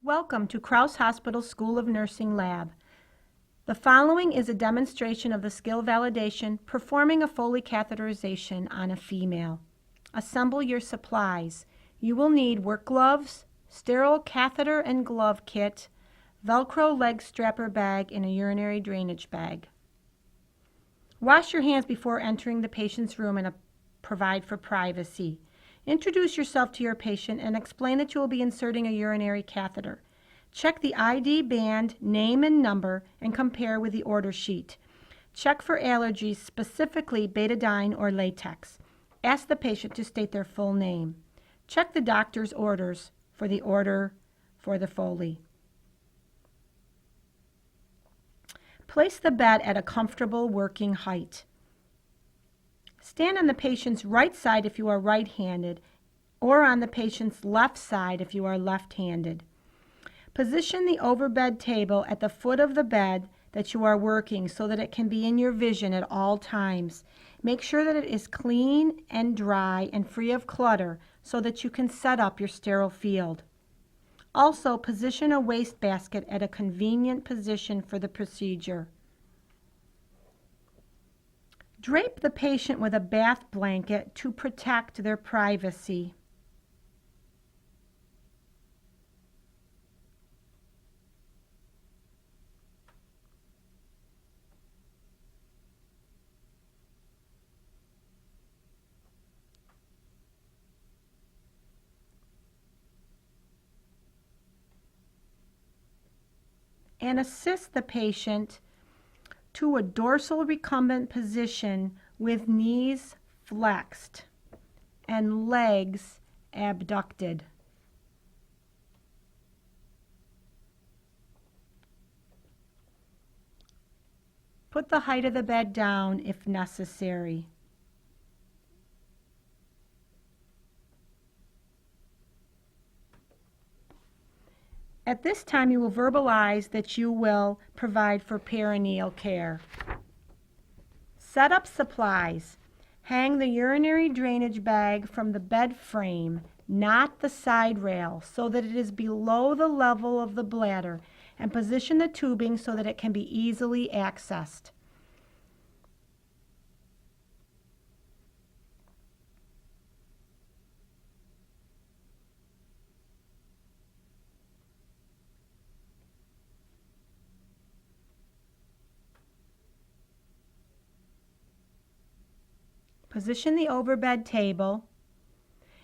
Welcome to Crouse Hospital School of Nursing Lab. The following is a demonstration of the skill validation performing a Foley catheterization on a female. Assemble your supplies. You will need work gloves, sterile catheter and glove kit, Velcro leg strapper bag, and a urinary drainage bag. Wash your hands before entering the patient's room and provide for privacy. Introduce yourself to your patient and explain that you will be inserting a urinary catheter. Check the ID band, name and number, and compare with the order sheet. Check for allergies, specifically betadine or latex. Ask the patient to state their full name. Check the doctor's orders for the order for the Foley. Place the bed at a comfortable working height. Stand on the patient's right side if you are right-handed, or on the patient's left side if you are left-handed. Position the overbed table at the foot of the bed that you are working so that it can be in your vision at all times. Make sure that it is clean and dry and free of clutter so that you can set up your sterile field. Also, position a wastebasket at a convenient position for the procedure. Drape the patient with a bath blanket to protect their privacy. And assist the patient to a dorsal recumbent position with knees flexed and legs abducted. Put the height of the bed down if necessary. At this time, you will verbalize that you will provide for perineal care. Set up supplies. Hang the urinary drainage bag from the bed frame, not the side rail, so that it is below the level of the bladder, and position the tubing so that it can be easily accessed. Position the overbed table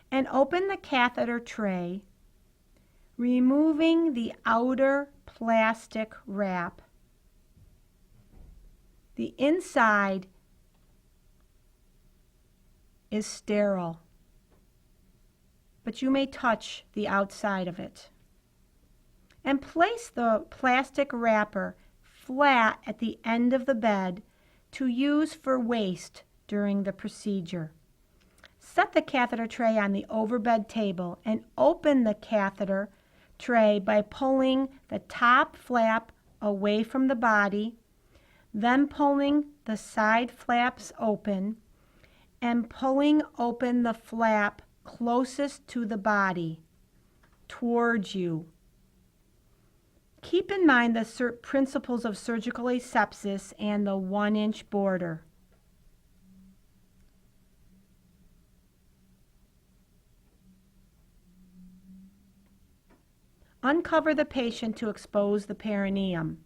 and open the catheter tray, removing the outer plastic wrap. The inside is sterile, but you may touch the outside of it. And place the plastic wrapper flat at the end of the bed to use for waste during the procedure. Set the catheter tray on the overbed table and open the catheter tray by pulling the top flap away from the body, then pulling the side flaps open and pulling open the flap closest to the body towards you. Keep in mind the principles of surgical asepsis and the 1-inch border. Uncover the patient to expose the perineum.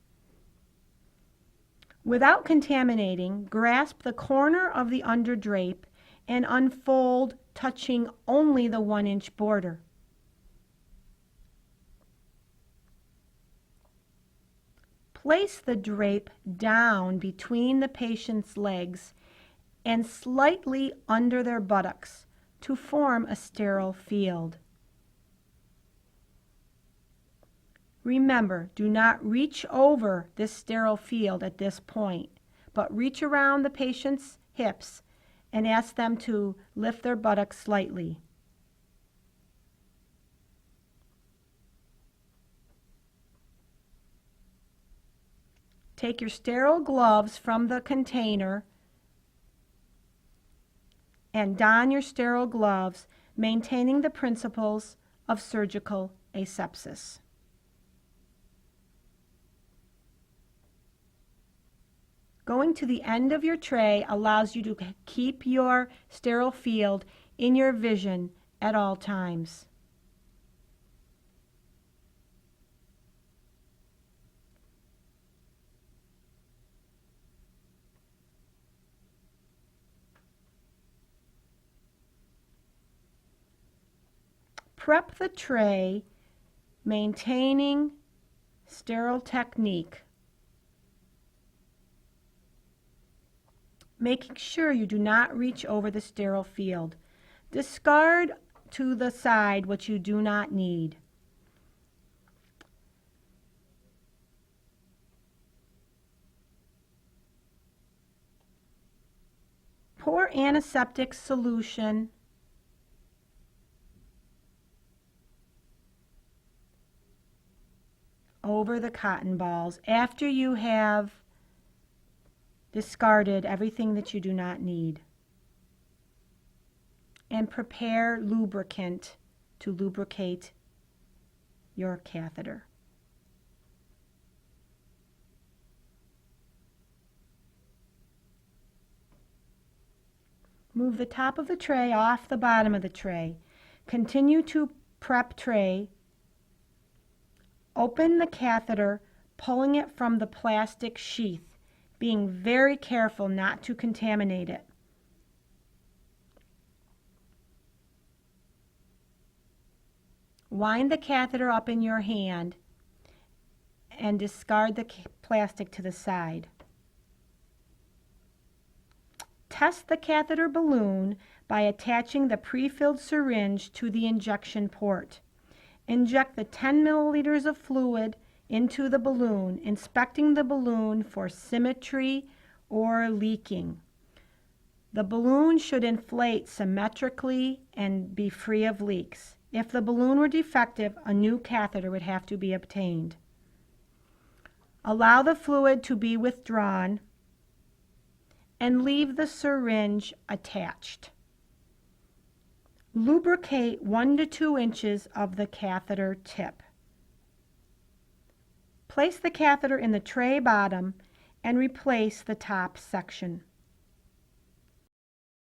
Without contaminating, grasp the corner of the underdrape and unfold, touching only the 1-inch border. Place the drape down between the patient's legs and slightly under their buttocks to form a sterile field. Remember, do not reach over this sterile field at this point, but reach around the patient's hips and ask them to lift their buttocks slightly. Take your sterile gloves from the container and don your sterile gloves, maintaining the principles of surgical asepsis. Going to the end of your tray allows you to keep your sterile field in your vision at all times. Prep the tray, maintaining sterile technique, making sure you do not reach over the sterile field. Discard to the side what you do not need. Pour antiseptic solution over the cotton balls after you have discarded everything that you do not need. And prepare lubricant to lubricate your catheter. Move the top of the tray off the bottom of the tray. Continue to prep tray. Open the catheter, pulling it from the plastic sheath, being very careful not to contaminate it. Wind the catheter up in your hand and discard the plastic to the side. Test the catheter balloon by attaching the pre-filled syringe to the injection port. Inject the 10 milliliters of fluid into the balloon, inspecting the balloon for symmetry or leaking. The balloon should inflate symmetrically and be free of leaks. If the balloon were defective, a new catheter would have to be obtained. Allow the fluid to be withdrawn and leave the syringe attached. Lubricate 1 to 2 inches of the catheter tip. Place the catheter in the tray bottom and replace the top section.